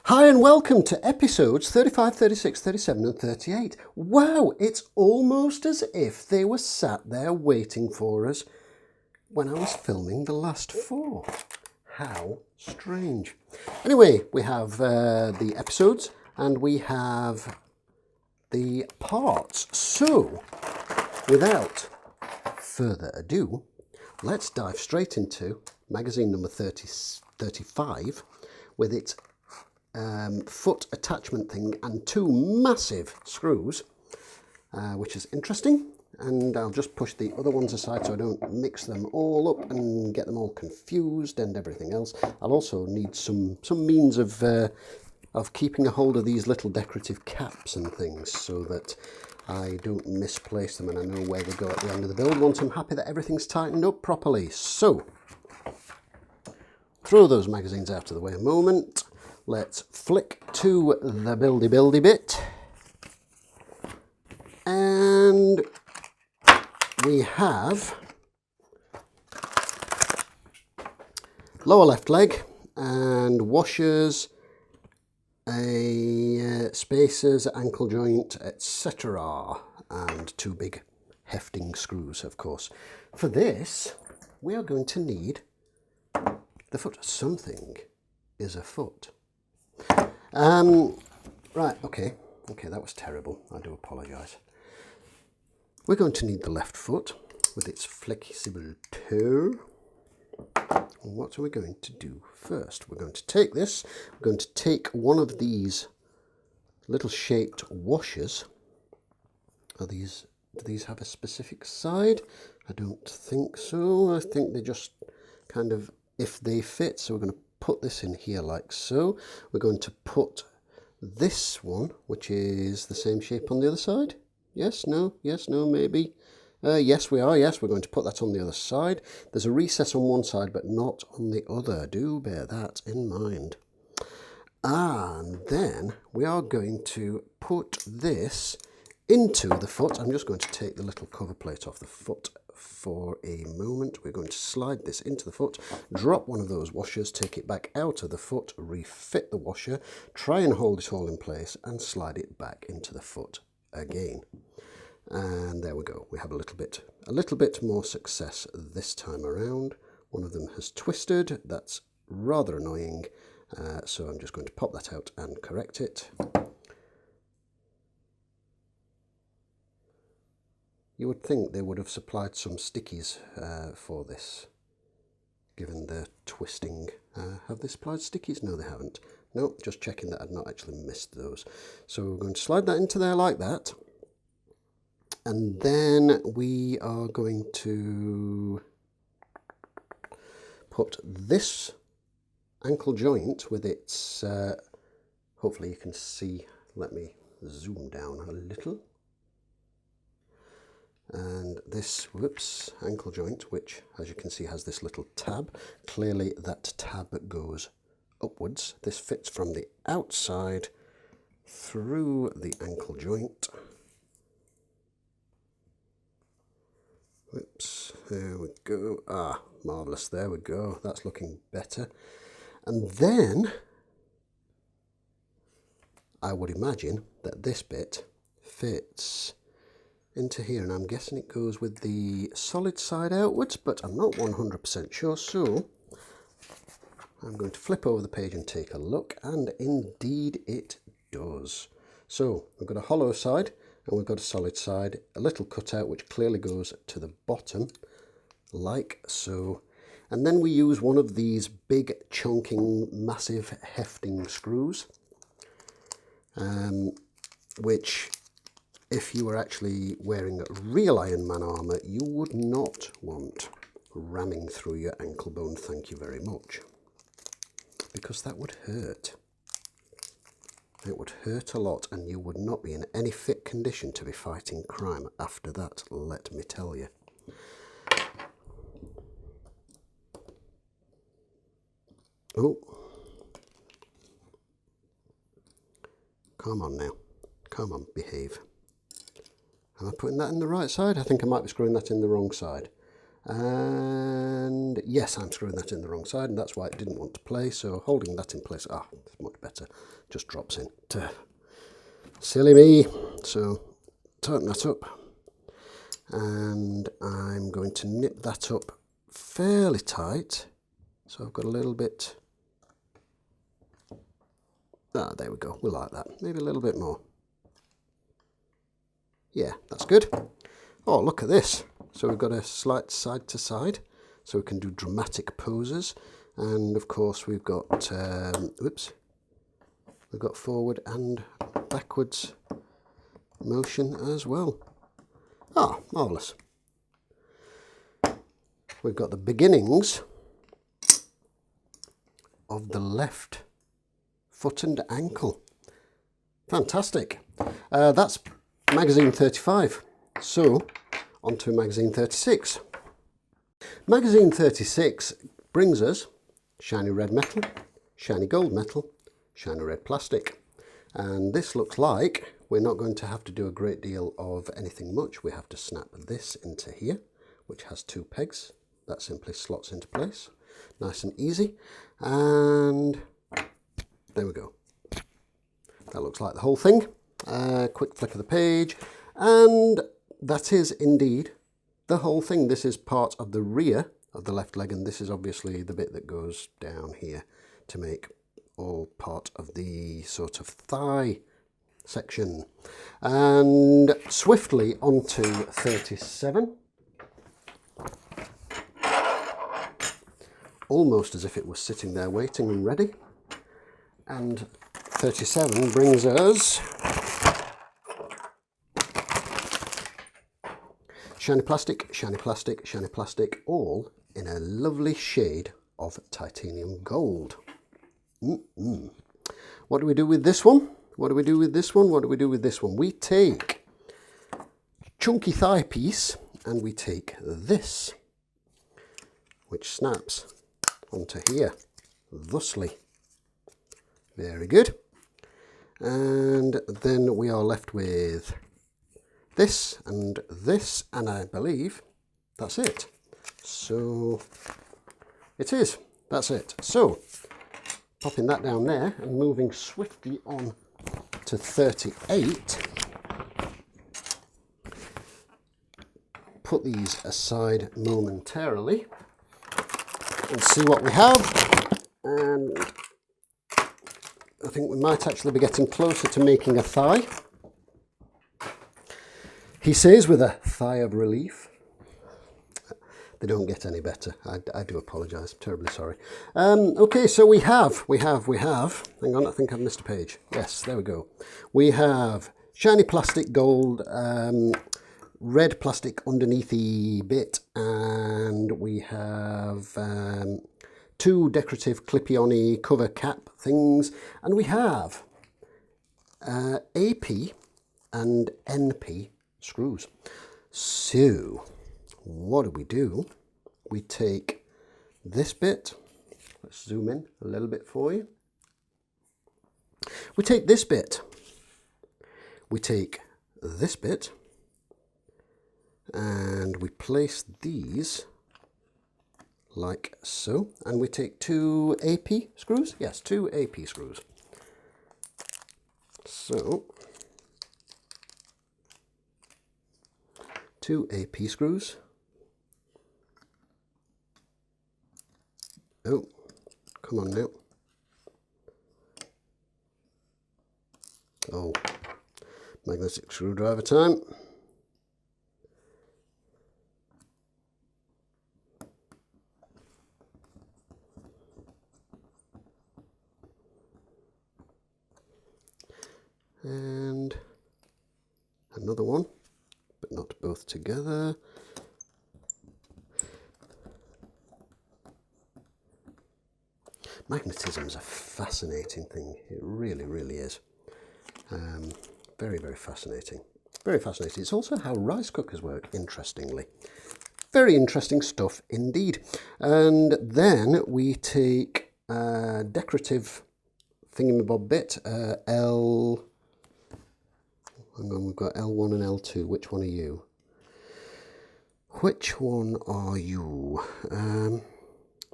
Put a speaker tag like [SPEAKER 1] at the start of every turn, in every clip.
[SPEAKER 1] Hi and welcome to episodes 35, 36, 37 and 38. Wow, it's almost as if they were sat there waiting for us when I was filming the last four. How strange. Anyway, we have the episodes and we have the parts. So, without further ado, let's dive straight into magazine number 35 with its foot attachment thing and two massive screws, which is interesting. And I'll just push the other ones aside so I don't mix them all up and get them all confused and everything else. I'll also need some means of keeping a hold of these little decorative caps and things so that I don't misplace them and I know where they go at the end of the build once I'm happy that everything's tightened up properly. So, throw those magazines out of the way a moment. Let's flick to the buildy bit. And we have lower left leg and washers, spacers, ankle joint, etc. And two big hefting screws, of course. For this, we are going to need the foot. Something is afoot. Right, okay, that was terrible. I do apologise. We're going to need the left foot with its flexible toe. What are we going to do first? We're going to take this, we're going to take one of these little shaped washers. Do these have a specific side? I don't think so. I think they just kind of, if they fit, so we're going to put this in here like so. We're going to put this one, which is the same shape on the other side. Yes, no, maybe. Yes, we are. Yes, we're going to put that on the other side. There's a recess on one side, but not on the other. Do bear that in mind. And then we are going to put this into the foot. I'm just going to take the little cover plate off the foot for a moment. We're going to slide this into the foot, drop one of those washers, take it back out of the foot, refit the washer, try and hold it all in place and slide it back into the foot again. And there we go. We have a little bit more success this time around. One of them has twisted. That's rather annoying. So I'm just going to pop that out and correct it. You would think they would have supplied some stickies for this, given the twisting. Have they supplied stickies? No, they haven't. No, just checking that I'd not actually missed those. So we're going to slide that into there like that. And then we are going to put this ankle joint with its, hopefully you can see, let me zoom down a little. And this, ankle joint, which as you can see has this little tab. Clearly that tab goes upwards. This fits from the outside through the ankle joint. Whoops, there we go. Ah, marvellous, there we go. That's looking better. And then I would imagine that this bit fits into here, and I'm guessing it goes with the solid side outwards, but I'm not 100% sure, so I'm going to flip over the page and take a look, and indeed it does. So we've got a hollow side and we've got a solid side, a little cutout which clearly goes to the bottom like so, and then we use one of these big chunking massive hefting screws, which if you were actually wearing real Iron Man armour, you would not want ramming through your ankle bone, thank you very much, because that would hurt. It would hurt a lot, and you would not be in any fit condition to be fighting crime after that, let me tell you. Oh. Come on now. Come on, behave. Am I putting that in the right side? I think I might be screwing that in the wrong side. And yes, I'm screwing that in the wrong side, and that's why it didn't want to play. So holding that in place, it's much better. Just drops in. Silly me. So tighten that up. And I'm going to nip that up fairly tight. So I've got a little bit. There we go. We'll like that. Maybe a little bit more. Yeah, that's good. Oh, look at this. So we've got a slight side to side, so we can do dramatic poses. And of course we've got, we've got forward and backwards motion as well. Marvellous. We've got the beginnings of the left foot and ankle. Fantastic. That's magazine 35. So on to magazine 36. Magazine 36 brings us shiny red metal, shiny gold metal, shiny red plastic. And this looks like we're not going to have to do a great deal of anything much. We have to snap this into here, which has 2 pegs. That simply slots into place. Nice and easy. And there we go. That looks like the whole thing. Quick flick of the page. And that is indeed the whole thing. This is part of the rear of the left leg, and this is obviously the bit that goes down here to make all part of the sort of thigh section. And swiftly onto 37. Almost as if it was sitting there waiting and ready. And 37 brings us shiny plastic, shiny plastic, shiny plastic, all in a lovely shade of titanium gold. What do we do with this one? What do we do with this one? What do we do with this one? We take chunky thigh piece and we take this, which snaps onto here, thusly. Very good. And then we are left with this, and I believe that's it. So it is. That's it. So popping that down there and moving swiftly on to 38. Put these aside momentarily and see what we have. And I think we might actually be getting closer to making a thigh. He says with a thigh of relief. They don't get any better. I do apologise. I'm terribly sorry. Okay, so we have. Hang on, I think I've missed a page. Yes, there we go. We have shiny plastic gold, red plastic underneath the bit, and we have 2 decorative clippy-on-y cover cap things, and we have AP and NP screws. So what do? We take this bit. Let's zoom in a little bit for you. We take this bit. We take this bit. And we place these like so. And we take 2 AP screws. Yes, 2 AP screws. So 2 AP screws. Oh, come on now. Oh, magnetic screwdriver time. And another one, but not both together. Magnetism is a fascinating thing. It really, really is. Very, very fascinating. Very fascinating. It's also how rice cookers work, interestingly. Very interesting stuff indeed. And then we take a decorative thingamabob bit, L... Hang on, we've got L1 and L2. Which one are you? Which one are you?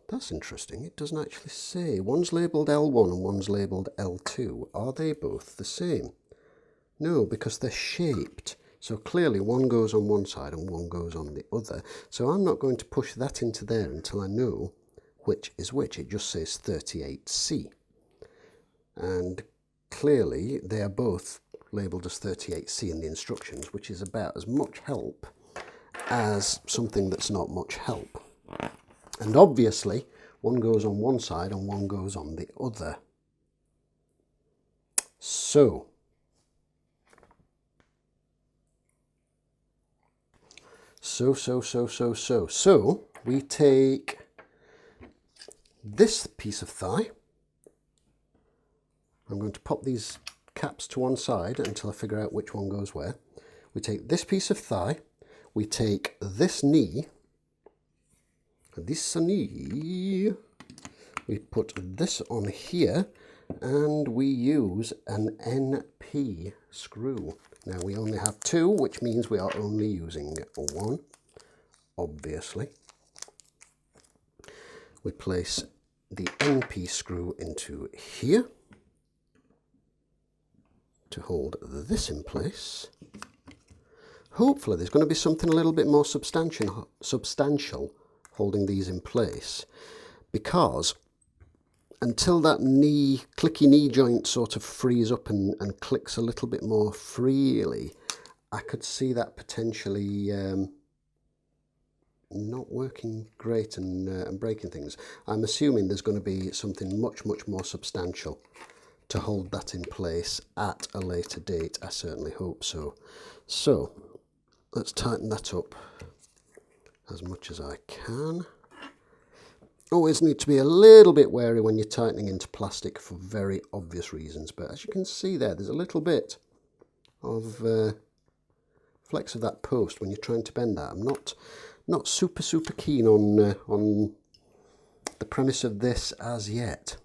[SPEAKER 1] That's interesting. It doesn't actually say. One's labelled L1 and one's labelled L2. Are they both the same? No, because they're shaped. So clearly one goes on one side and one goes on the other. So I'm not going to push that into there until I know which is which. It just says 38C. And clearly they are both labelled as 38C in the instructions, which is about as much help as something that's not much help. And obviously one goes on one side and one goes on the other. So we take this piece of thigh. I'm going to pop these caps to one side until I figure out which one goes where. We take this piece of thigh, we take this knee, we put this on here, and we use an NP screw. Now we only have two, which means we are only using one, obviously. We place the NP screw into here to hold this in place. Hopefully there's going to be something a little bit more substantial holding these in place, because until that clicky knee joint sort of frees up and clicks a little bit more freely, I could see that potentially not working great and breaking things. I'm assuming there's going to be something much more substantial to hold that in place at a later date. I certainly hope so. So let's tighten that up as much as I can. Always need to be a little bit wary when you're tightening into plastic for very obvious reasons, but as you can see there's a little bit of flex of that post when you're trying to bend that. I'm not super keen on the premise of this as yet.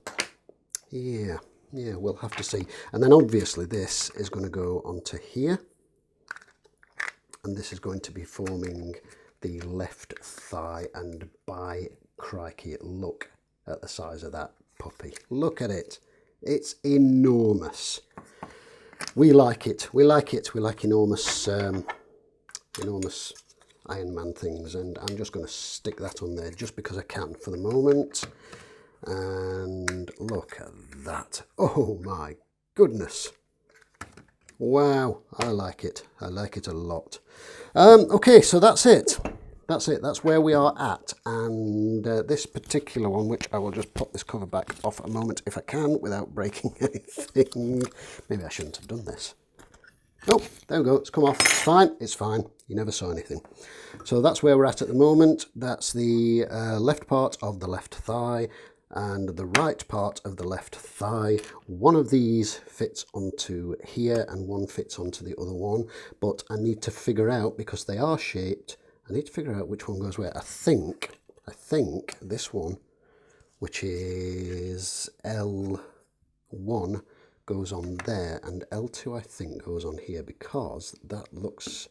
[SPEAKER 1] Yeah, we'll have to see. And then obviously this is going to go onto here, and this is going to be forming the left thigh, and by crikey, look at the size of that puppy. Look at it. It's enormous. We like it. We like enormous enormous Iron Man things, and I'm just going to stick that on there just because I can for the moment. And look at that. Oh my goodness. Wow, I like it. I like it a lot. Okay, so that's it. That's where we are at. And this particular one, which I will just pop this cover back off a moment if I can without breaking anything. Maybe I shouldn't have done this. Oh, there we go. It's come off. It's fine. It's fine. You never saw anything. So that's where we're at the moment. That's the left part of the left thigh and the right part of the left thigh. One of these fits onto here and one fits onto the other one, but I need to figure out, because they are shaped, I need to figure out which one goes where. I think this one, which is L1, goes on there, and L2 I think goes on here, because that looks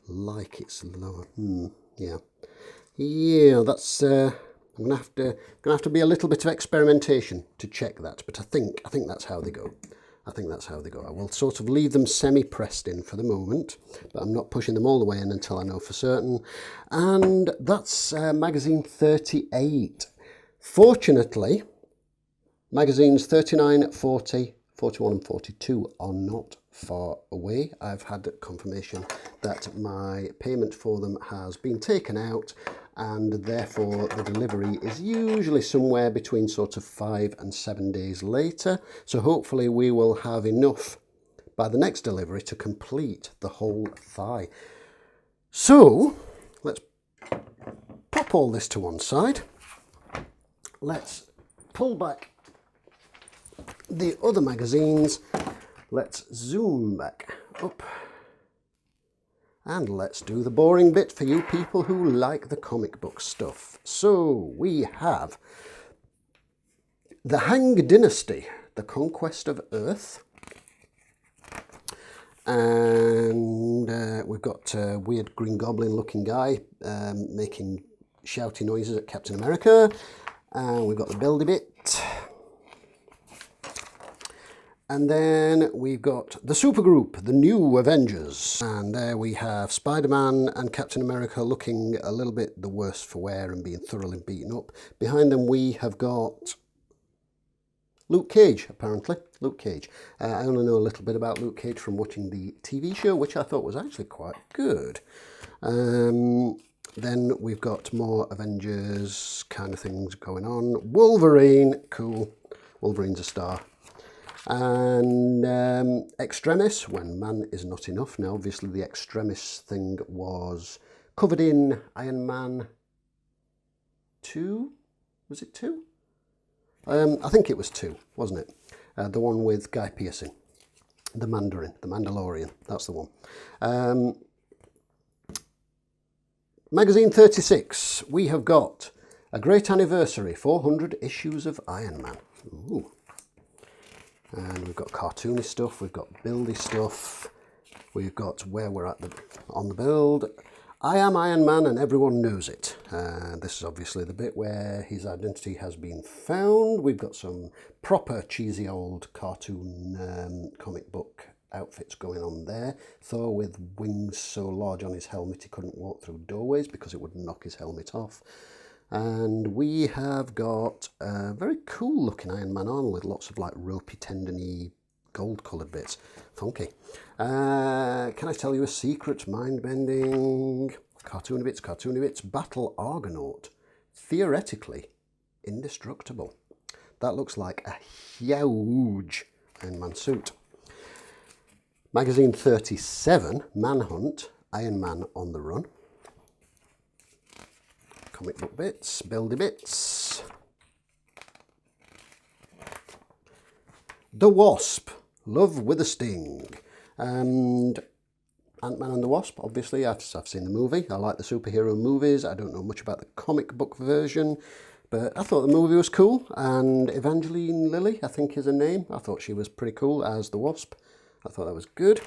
[SPEAKER 1] like it's lower. Yeah, that's I'm gonna have to be a little bit of experimentation to check that, but I think that's how they go. I think that's how they go. I will sort of leave them semi-pressed in for the moment, but I'm not pushing them all the way in until I know for certain. And that's magazine 38. Fortunately, magazines 39, 40, 41 and 42 are not far away. I've had confirmation that my payment for them has been taken out, and therefore the delivery is usually somewhere between sort of 5 and 7 days later. So hopefully we will have enough by the next delivery to complete the whole thigh. So let's pop all this to one side. Let's pull back the other magazines. Let's zoom back up. And let's do the boring bit for you people who like the comic book stuff. So we have the Hang Dynasty, The Conquest of Earth. And we've got a weird Green Goblin looking guy making shouty noises at Captain America. And we've got the Build-A-Bit. And then we've got the Supergroup, the New Avengers. And there we have Spider-Man and Captain America looking a little bit the worse for wear and being thoroughly beaten up. Behind them we have got Luke Cage, apparently. Luke Cage. I only know a little bit about Luke Cage from watching the TV show, which I thought was actually quite good. Then we've got more Avengers kind of things going on. Wolverine, cool. Wolverine's a star. And Extremis, when man is not enough. Now, obviously, the Extremis thing was covered in Iron Man 2? Was it 2? I think it was 2, wasn't it? The one with Guy Pearce, the Mandarin, the Mandalorian, that's the one. Magazine 36, we have got a great anniversary, 400 issues of Iron Man. Ooh. And we've got cartoony stuff, we've got buildy stuff, we've got where we're at on the build. I am Iron Man and everyone knows it. This is obviously the bit where his identity has been found. We've got some proper cheesy old cartoon comic book outfits going on there. Thor with wings so large on his helmet he couldn't walk through doorways because it would knock his helmet off. And we have got a very cool looking Iron Man armor with lots of like ropey, tendony, gold coloured bits. Funky. Can I tell you a secret? Mind-bending. Cartoony bits. Battle Argonaut. Theoretically indestructible. That looks like a huge Iron Man suit. Magazine 37, Manhunt, Iron Man on the Run. Comic book bits, buildy bits. The Wasp, Love with a Sting. And Ant-Man and the Wasp, obviously, I've seen the movie. I like the superhero movies. I don't know much about the comic book version, but I thought the movie was cool. And Evangeline Lilly, I think is her name. I thought she was pretty cool as the Wasp. I thought that was good.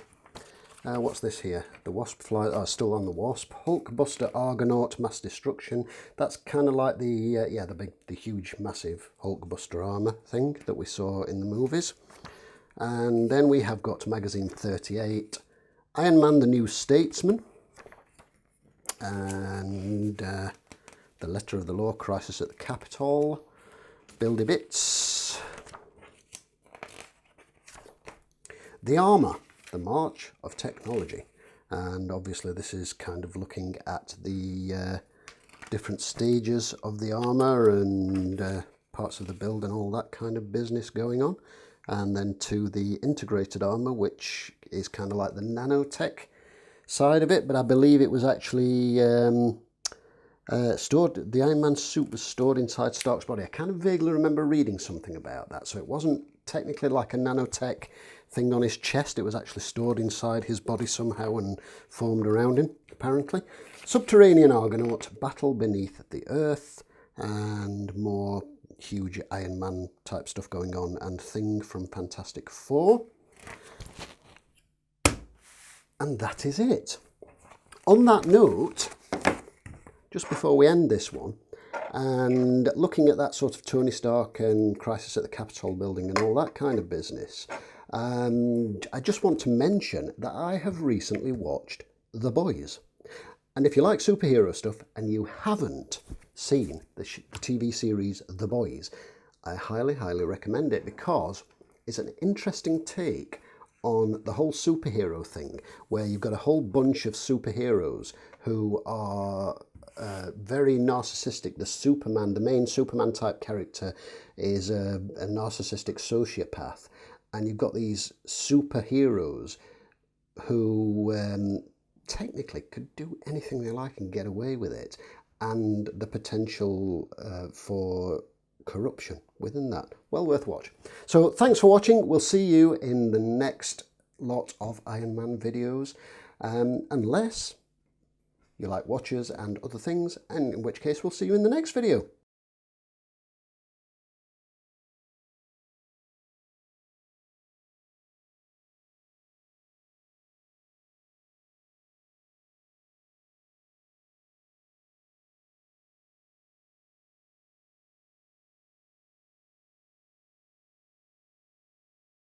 [SPEAKER 1] What's this here? The Wasp flies are still on the Wasp. Hulkbuster Argonaut Mass Destruction. That's kind of like the huge, massive Hulkbuster armor thing that we saw in the movies. And then we have got Magazine 38, Iron Man the New Statesman, and the Letter of the Law, Crisis at the Capitol, Buildy Bits, The Armour, The March of Technology. And obviously this is kind of looking at the different stages of the armour and parts of the build and all that kind of business going on. And then to the integrated armour, which is kind of like the nanotech side of it, but I believe it was actually stored, the Iron Man suit was stored inside Stark's body. I kind of vaguely remember reading something about that, so it wasn't technically like a nanotech thing on his chest, it was actually stored inside his body somehow and formed around him, apparently. Subterranean Argonaut, Battle Beneath the Earth, and more huge Iron Man type stuff going on, and Thing from Fantastic Four. And that is it. On that note, just before we end this one, and looking at that sort of Tony Stark and Crisis at the Capitol building and all that kind of business, I just want to mention that I have recently watched The Boys. And if you like superhero stuff and you haven't seen the TV series The Boys, I highly, highly recommend it, because it's an interesting take on the whole superhero thing, where you've got a whole bunch of superheroes who are very narcissistic. The main Superman type character is a narcissistic sociopath, and you've got these superheroes who technically could do anything they like and get away with it, and the potential for corruption within that. Well worth watch. So thanks for watching. We'll see you in the next lot of Iron Man videos, unless you like watches and other things, and in which case we'll see you in the next video.